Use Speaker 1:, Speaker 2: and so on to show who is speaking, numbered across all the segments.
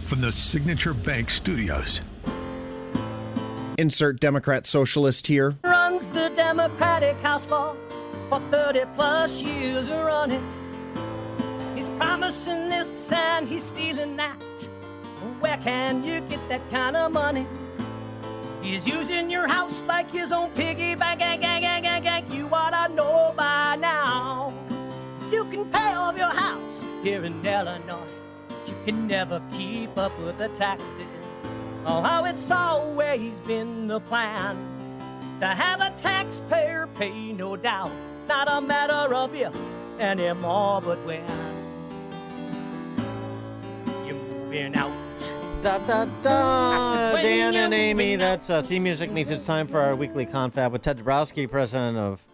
Speaker 1: from the Signature Bank Studios.
Speaker 2: Insert Democrat socialist here.
Speaker 3: Runs the Democratic House floor for 30 plus years running. He's promising this and he's stealing that. Where can you get that kind of money? He's using your house like his own piggy bank. You ought to know by now. You can pay off your house here in Illinois, but you can never keep up with the taxes. Oh, how it's always been the plan to have a taxpayer pay, no doubt. Not a matter of if anymore, but when. You're moving out.
Speaker 4: Da, da, da. Dan and Amy, that's theme music means it's time for our weekly confab with Ted Dabrowski, president of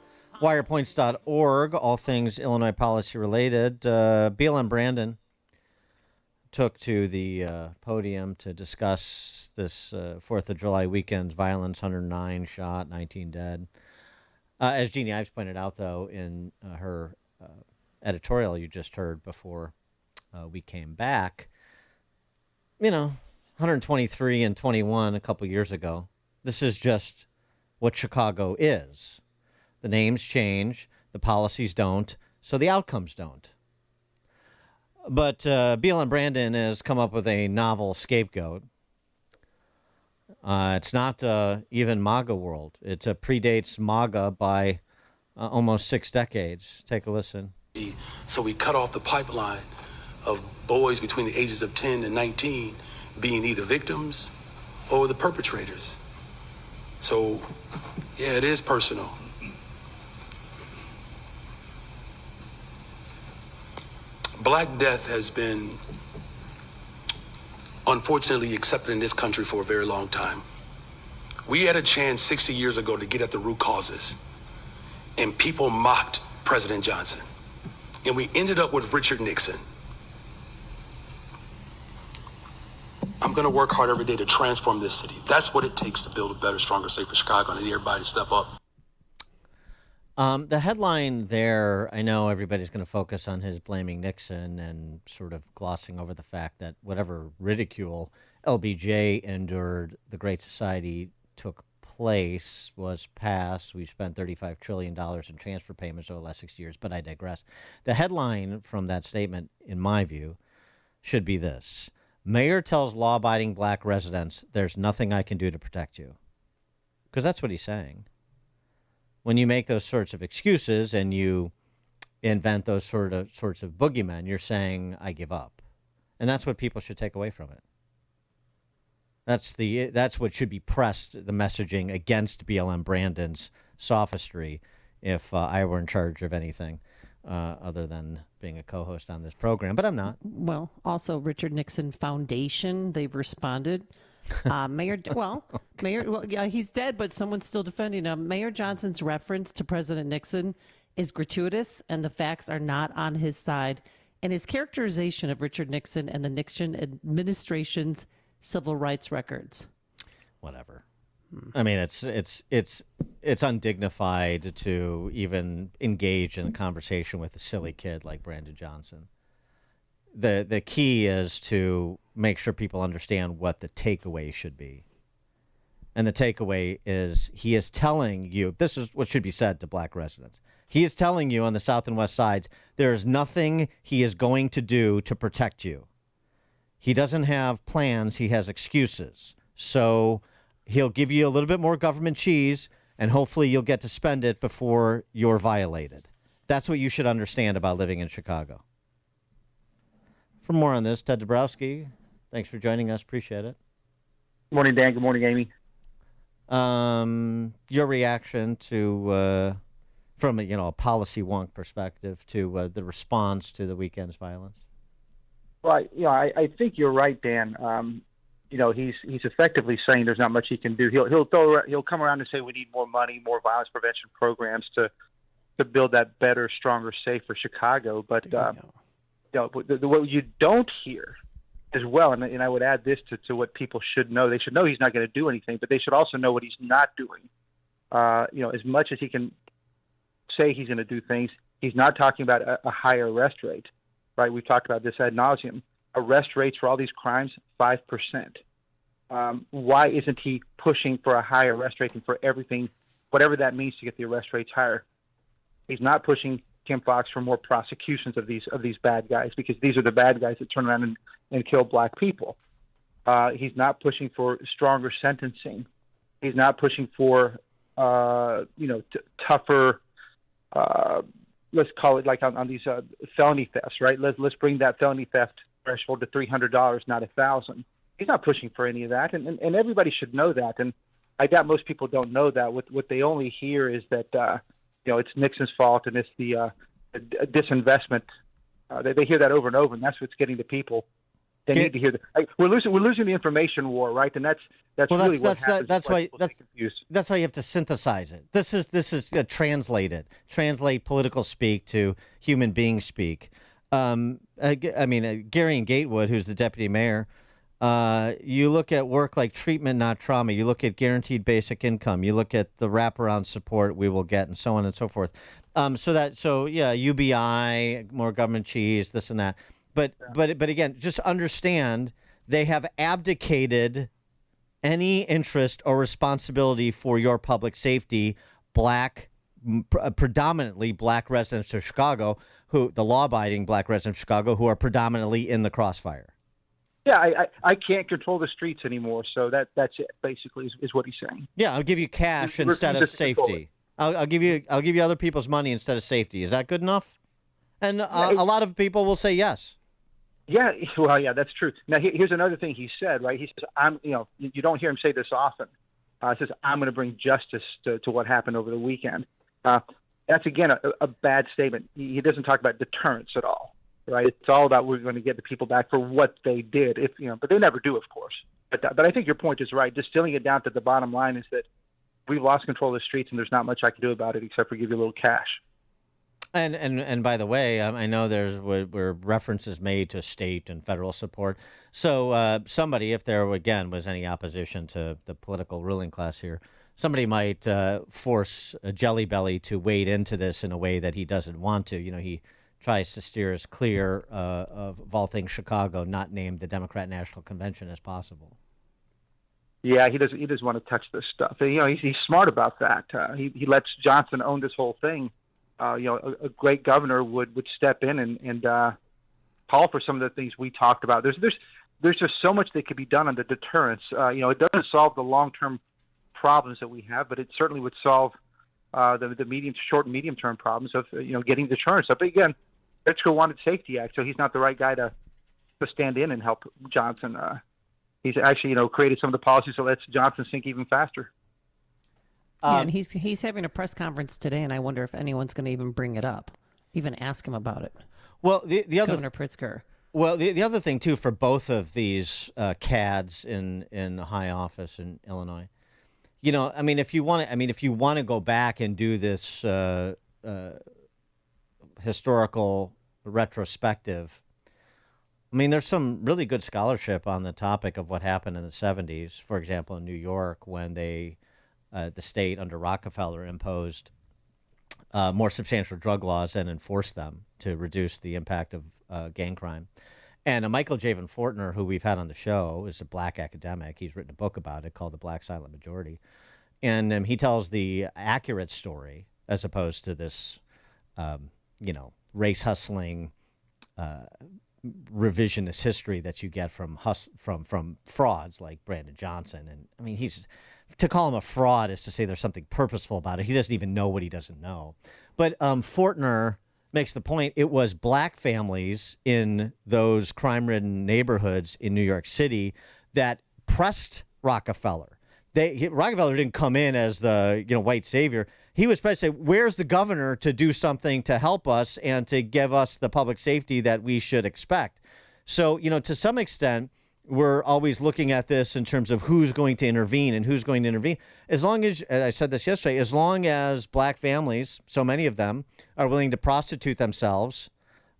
Speaker 4: Wirepoints.org, all things Illinois policy related. BLM Brandon took to the podium to discuss this 4th of July weekend's violence, 109 shot, 19 dead. As Jeannie Ives pointed out, though, in her editorial you just heard before we came back, 123 and 21 a couple years ago. This is just what Chicago is. The names change, the policies don't, so the outcomes don't. But BLM Brandon has come up with a novel scapegoat. It's not even MAGA world. It predates MAGA by almost 6 decades. Take a listen.
Speaker 5: So we cut off the pipeline of boys between the ages of 10 and 19 being either victims or the perpetrators. So, yeah, it is personal. Black death has been unfortunately accepted in this country for a very long time. We had a chance 60 years ago to get at the root causes, and people mocked President Johnson. And we ended up with Richard Nixon. I'm going to work hard every day to transform this city. That's what it takes to build a better, stronger, safer Chicago, and I need everybody to step up.
Speaker 4: The headline there, I know everybody's going to focus on his blaming Nixon and sort of glossing over the fact that whatever ridicule LBJ endured, the Great Society took place, was passed. We spent $35 trillion in transfer payments over the last 6 years, but I digress. The headline from that statement, in my view, should be this. Mayor tells law-abiding black residents, there's nothing I can do to protect you. Because that's what he's saying. When you make those sorts of excuses and you invent those sorts of boogeymen, you're saying, I give up. And that's what people should take away from it. That's what should be pressed, the messaging against BLM Brandon's sophistry, if I were in charge of anything other than being a co-host on this program. But I'm not.
Speaker 6: Well, also Richard Nixon Foundation, they've responded. Mayor, yeah, he's dead, but someone's still defending him. Mayor Johnson's reference to President Nixon is gratuitous, and the facts are not on his side. And his characterization of Richard Nixon and the Nixon administration's civil rights records.
Speaker 4: Whatever. I mean, it's undignified to even engage in a conversation with a silly kid like Brandon Johnson. The key is to make sure people understand what the takeaway should be. And the takeaway is he is telling you, this is what should be said to black residents. He is telling you on the south and west sides, there is nothing he is going to do to protect you. He doesn't have plans. He has excuses. So he'll give you a little bit more government cheese, and hopefully you'll get to spend it before you're violated. That's what you should understand about living in Chicago. For more on this, Ted Dabrowski, thanks for joining us. Appreciate it.
Speaker 7: Good morning, Dan. Good morning, Amy.
Speaker 4: Your reaction to, from a policy wonk perspective, to the response to the weekend's violence?
Speaker 7: Well, I think you're right, Dan. He's effectively saying there's not much he can do. He'll come around and say we need more money, more violence prevention programs to build that better, stronger, safer Chicago. But what you don't hear as well, and I would add this to what people should know. They should know he's not going to do anything, but they should also know what he's not doing. As much as he can say he's going to do things, he's not talking about a higher arrest rate, right? We've talked about this ad nauseum. arrest rates for all these crimes 5%. Why isn't he pushing for a high arrest rate and for everything, whatever that means to get the arrest rates higher? He's not pushing Kim Foxx for more prosecutions of these bad guys, because these are the bad guys that turn around and kill black people. He's not pushing for stronger sentencing. He's not pushing for tougher. Let's call it like on these felony thefts, right? Let's bring that felony theft threshold to $300, not $1,000. He's not pushing for any of that, and everybody should know that. And I doubt most people don't know that. What they only hear is that it's Nixon's fault and it's the disinvestment. They hear that over and over, and that's what's getting the people. They need to hear that. We're losing the information war, right? And that's really what happens.
Speaker 4: That's why you have to synthesize it. This is translate political speak to human being speak. Gary and Gatewood, who's the deputy mayor. You look at work like treatment, not trauma. You look at guaranteed basic income. You look at the wraparound support we will get, and so on and so forth. UBI, more government cheese, this and that. But again, just understand they have abdicated any interest or responsibility for your public safety. Predominantly black residents of Chicago, the law-abiding black residents of Chicago, who are predominantly in the crossfire.
Speaker 7: Yeah, I can't control the streets anymore, so that's it. Basically, is what he's saying.
Speaker 4: Yeah, I'll give you cash instead of safety. I'll give you other people's money instead of safety. Is that good enough? And a lot of people will say yes.
Speaker 7: Yeah, well, yeah, that's true. Now, here's another thing he said. Right, he says, you don't hear him say this often. He says, I'm going to bring justice to what happened over the weekend. That's again a bad statement. He doesn't talk about deterrence at all. Right, it's all about we're going to get the people back for what they did. But they never do, of course. But I think your point is right. Distilling it down to the bottom line is that we've lost control of the streets, and there's not much I can do about it except for give you a little cash.
Speaker 4: And by the way, I know were references made to state and federal support. So somebody, if there again was any opposition to the political ruling class here, somebody might force Jelly Belly to wade into this in a way that he doesn't want to. He tries to steer as clear of all things Chicago, not named the Democrat National Convention, as possible.
Speaker 7: Yeah, he doesn't want to touch this stuff. He's smart about that. He lets Johnson own this whole thing. A great governor would step in and call for some of the things we talked about. There's just so much that could be done on the deterrence. It doesn't solve the long-term problems that we have, but it certainly would solve the short and medium-term problems of getting deterrence up. But again, Pritzker wanted Safety Act, so he's not the right guy to stand in and help Johnson. He's actually created some of the policies that lets Johnson sink even faster.
Speaker 6: And he's having a press conference today, and I wonder if anyone's going to even bring it up, even ask him about it.
Speaker 4: Well, the other
Speaker 6: Governor Pritzker.
Speaker 4: Well, the other thing too for both of these cads in high office in Illinois, if you want to go back and do this historical retrospective, there's some really good scholarship on the topic of what happened in the 70s. For example, in New York, when the state under Rockefeller imposed more substantial drug laws and enforced them to reduce the impact of gang crime. And Michael Javen Fortner, who we've had on the show, is a black academic. He's written a book about it called The Black Silent Majority. And he tells the accurate story as opposed to this, race hustling, revisionist history that you get from frauds like Brandon Johnson. And to call him a fraud is to say there's something purposeful about it. He doesn't even know what he doesn't know. But Fortner makes the point it was black families in those crime-ridden neighborhoods in New York City that pressed Rockefeller. Rockefeller didn't come in as the white savior. He was supposed to say, where's the governor to do something to help us and to give us the public safety that we should expect? So, to some extent, we're always looking at this in terms of who's going to intervene and who's going to intervene. As long as I said this yesterday, as long as black families, so many of them, are willing to prostitute themselves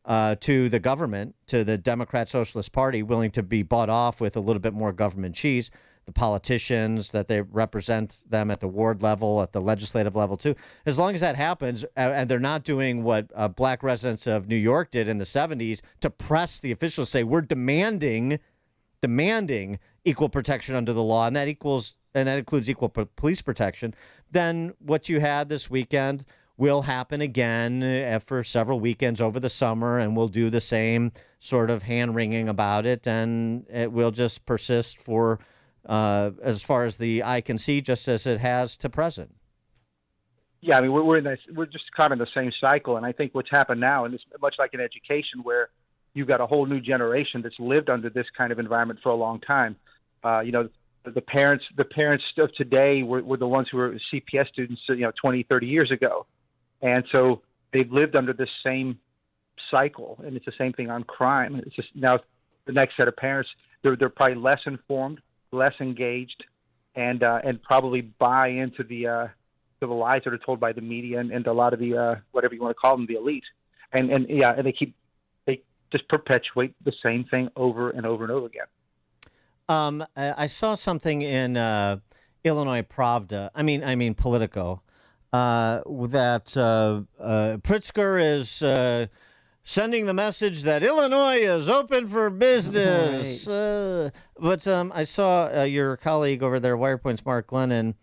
Speaker 4: to the government, to the Democrat Socialist Party, willing to be bought off with a little bit more government cheese, the politicians, that they represent them at the ward level, at the legislative level too. As long as that happens, and they're not doing what black residents of New York did in the 70s to press the officials, say we're demanding equal protection under the law, and that includes equal police protection, then what you had this weekend will happen again for several weekends over the summer, and we'll do the same sort of hand-wringing about it, and it will just persist for as far as the eye can see, just as it has to present.
Speaker 7: Yeah, I mean, we're just caught in the same cycle, and I think what's happened now, and it's much like in education, where you've got a whole new generation that's lived under this kind of environment for a long time. The parents of today were the ones who were CPS students, 20, 30 years ago. And so they've lived under this same cycle, and it's the same thing on crime. It's just now the next set of parents, they're probably less informed, less engaged, and probably buy into the lies that are told by the media and a lot of the whatever you want to call them, the elite. And they just perpetuate the same thing over and over and over again.
Speaker 4: I saw something in Illinois Pravda. I mean Politico. That Pritzker is sending the message that Illinois is open for business. Right. But I saw your colleague over there, Wirepoints, Mark Glennon,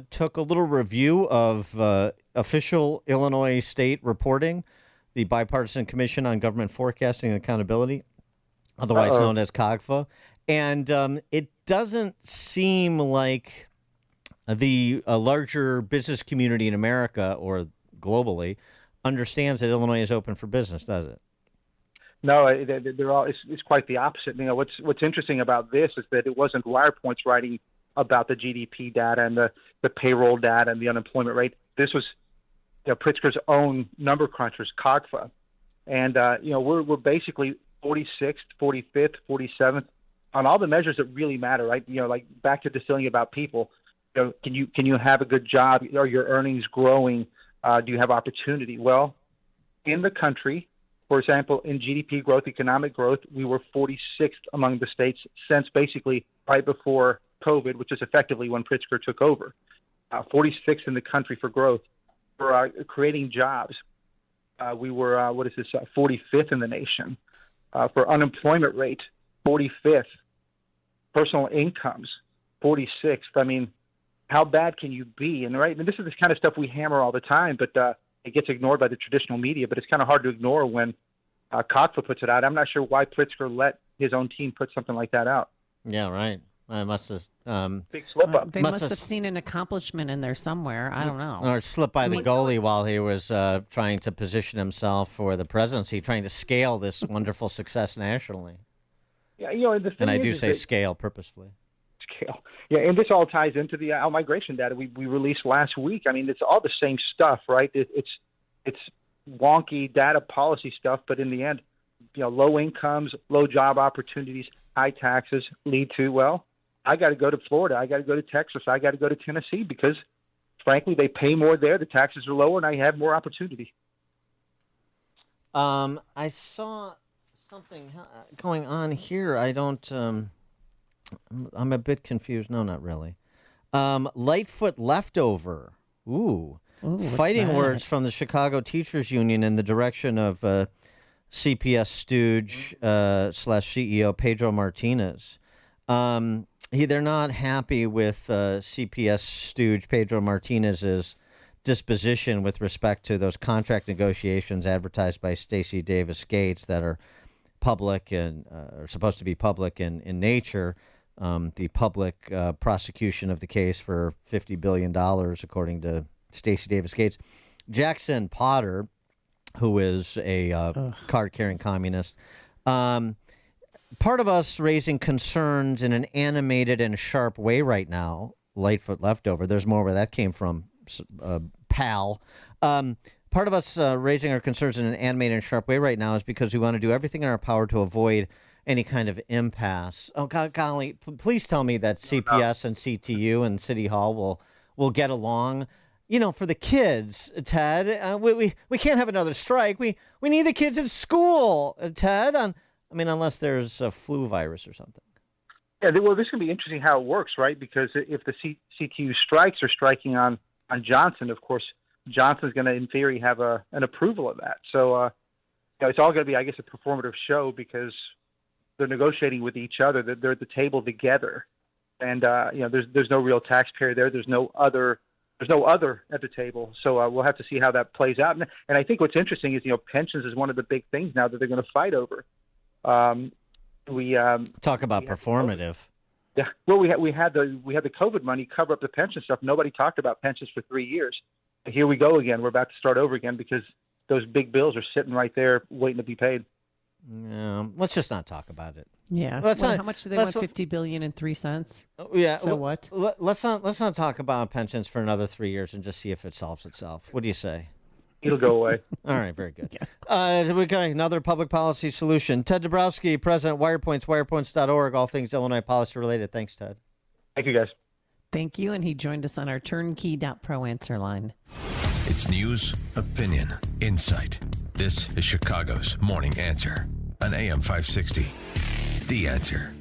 Speaker 4: took a little review of official Illinois state reporting, the Bipartisan Commission on Government Forecasting and Accountability, otherwise known as COGFA. And it doesn't seem like the larger business community in America or globally understands that Illinois is open for business, does it?
Speaker 7: No, they're all. It's quite the opposite. What's interesting about this is that it wasn't Wirepoints writing about the GDP data and the payroll data and the unemployment rate. This was Pritzker's own number crunchers, COGFA, and we're basically 46th, 45th, 47th on all the measures that really matter, right? Like back to distilling about people. Can you have a good job? Are your earnings growing? Do you have opportunity? Well, in the country, for example, in GDP growth, economic growth, we were 46th among the states since basically right before COVID, which is effectively when Pritzker took over. 46th in the country for growth. For creating jobs, we were, 45th in the nation. For unemployment rate, 45th. Personal incomes, 46th. I mean, how bad can you be? And this is the kind of stuff we hammer all the time, but it gets ignored by the traditional media. But it's kind of hard to ignore when COGFA puts it out. I'm not sure why Pritzker let his own team put something like that out.
Speaker 4: Yeah, right. I must have
Speaker 7: big slip up.
Speaker 6: They must have seen an accomplishment in there somewhere. I don't know.
Speaker 4: Or slipped by the goalie while he was trying to position himself for the presidency, trying to scale this wonderful success nationally.
Speaker 7: Yeah,
Speaker 4: and I do say scale purposefully.
Speaker 7: Scale. Yeah, and this all ties into the out-migration data we released last week. I mean, it's all the same stuff, right? It's wonky data policy stuff, but in the end, low incomes, low job opportunities, high taxes lead to, well, I got to go to Florida, I got to go to Texas, I got to go to Tennessee because, frankly, they pay more there, the taxes are lower, and I have more opportunity.
Speaker 4: I saw something going on here. I don't. I'm a bit confused. No, not really. Lightfoot leftover. Ooh fighting
Speaker 6: that?
Speaker 4: Words from the Chicago Teachers Union in the direction of CPS stooge / CEO Pedro Martinez. They're not happy with CPS stooge Pedro Martinez's disposition with respect to those contract negotiations advertised by Stacey Davis Gates that are public and are supposed to be public in nature. The public prosecution of the case for $50 billion, according to Stacey Davis Gates. Jackson Potter, who is a card-carrying communist, part of us raising concerns in an animated and sharp way right now, Lightfoot leftover. There's more where that came from, pal. Part of us raising our concerns in an animated and sharp way right now is because we want to do everything in our power to avoid any kind of impasse. Oh, golly, please tell me that CPS and CTU and City Hall will get along. For the kids, Ted, we can't have another strike. We need the kids in school, Ted. Unless there's a flu virus or something.
Speaker 7: Yeah, well, this is going to be interesting how it works, right? Because if the CTU strikes are striking on Johnson, of course, Johnson's going to, in theory, have an approval of that. So it's all going to be, I guess, a performative show because they're negotiating with each other. They're at the table together, and there's no real taxpayer there. There's no other at the table. So we'll have to see how that plays out. And I think what's interesting is pensions is one of the big things now that they're going to fight over. We
Speaker 4: talk about performative.
Speaker 7: Yeah, well, we had the COVID money cover up the pension stuff. Nobody talked about pensions for 3 years. And here we go again. We're about to start over again because those big bills are sitting right there waiting to be paid.
Speaker 4: Yeah, let's just not talk about it.
Speaker 6: Yeah. How much do they want? $50 billion in 3 cents.
Speaker 4: Yeah.
Speaker 6: So what?
Speaker 4: Let's not talk about pensions for another 3 years and just see if it solves itself. What do you say?
Speaker 7: It'll go away.
Speaker 4: All right, very good. We got another public policy solution. Ted Dabrowski, President, Wirepoints, wirepoints.org, all things Illinois policy related. Thanks, Ted.
Speaker 7: Thank you, guys.
Speaker 6: Thank you, and he joined us on our turnkey.pro answer line.
Speaker 1: It's news, opinion, insight. This is Chicago's Morning Answer on AM 560. The Answer.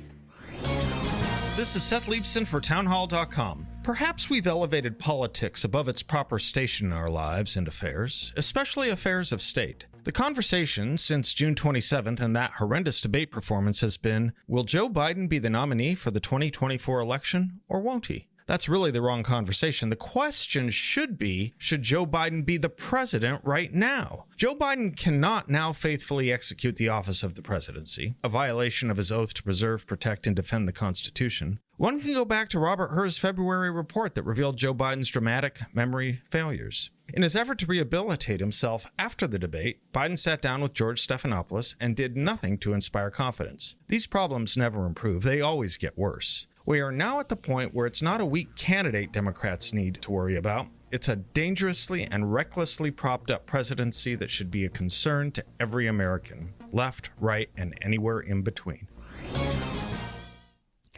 Speaker 8: This is Seth Leibson for townhall.com. Perhaps we've elevated politics above its proper station in our lives and affairs, especially affairs of state. The conversation since June 27th and that horrendous debate performance has been, will Joe Biden be the nominee for the 2024 election or won't he? That's really the wrong conversation. The question should be, should Joe Biden be the president right now? Joe Biden cannot now faithfully execute the office of the presidency, a violation of his oath to preserve, protect, and defend the Constitution. One can go back to Robert Herr's February report that revealed Joe Biden's dramatic memory failures. In his effort to rehabilitate himself after the debate, Biden sat down with George Stephanopoulos and did nothing to inspire confidence. These problems never improve. They always get worse. We are now at the point where it's not a weak candidate Democrats need to worry about. It's a dangerously and recklessly propped up presidency that should be a concern to every American, left, right, and anywhere in between.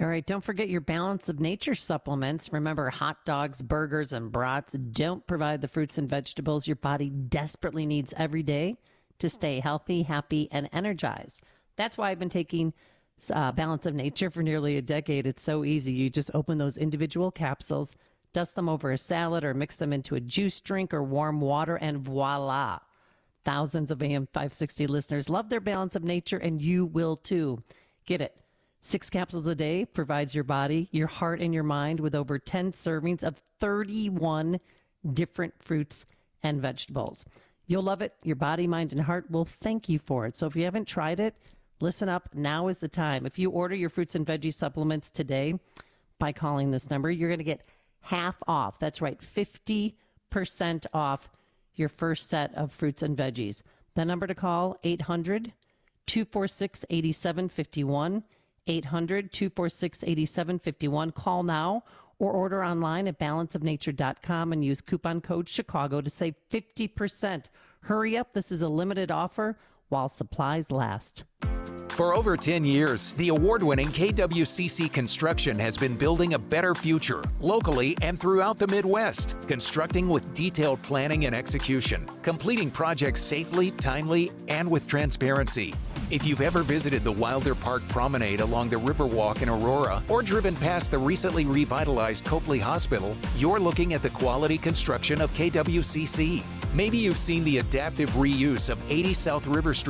Speaker 6: All right, don't forget your Balance of Nature supplements. Remember, hot dogs, burgers, and brats don't provide the fruits and vegetables your body desperately needs every day to stay healthy, happy, and energized. That's why I've been taking Balance of Nature for nearly a decade. It's so easy. You just open those individual capsules, dust them over a salad, or mix them into a juice drink or warm water, and voila. Thousands of AM 560 listeners love their Balance of Nature, and you will too. Get it. 6 capsules a day provides your body, your heart, and your mind with over 10 servings of 31 different fruits and vegetables. You'll love it. Your body, mind, and heart will thank you for it. So if you haven't tried it, listen up. Now is the time. If you order your fruits and veggie supplements today by calling this number, you're going to get half off. That's right, 50% off your first set of fruits and veggies. The number to call, 800-246-8751. 800-246-8751. Call now or order online at balanceofnature.com and use coupon code Chicago to save 50%. Hurry up. This is a limited offer while supplies last.
Speaker 9: For over 10 years, the award-winning KWCC Construction has been building a better future locally and throughout the Midwest, constructing with detailed planning and execution, completing projects safely, timely, and with transparency. If you've ever visited the Wilder Park Promenade along the Riverwalk in Aurora or driven past the recently revitalized Copley Hospital, you're looking at the quality construction of KWCC. Maybe you've seen the adaptive reuse of 80 South River Street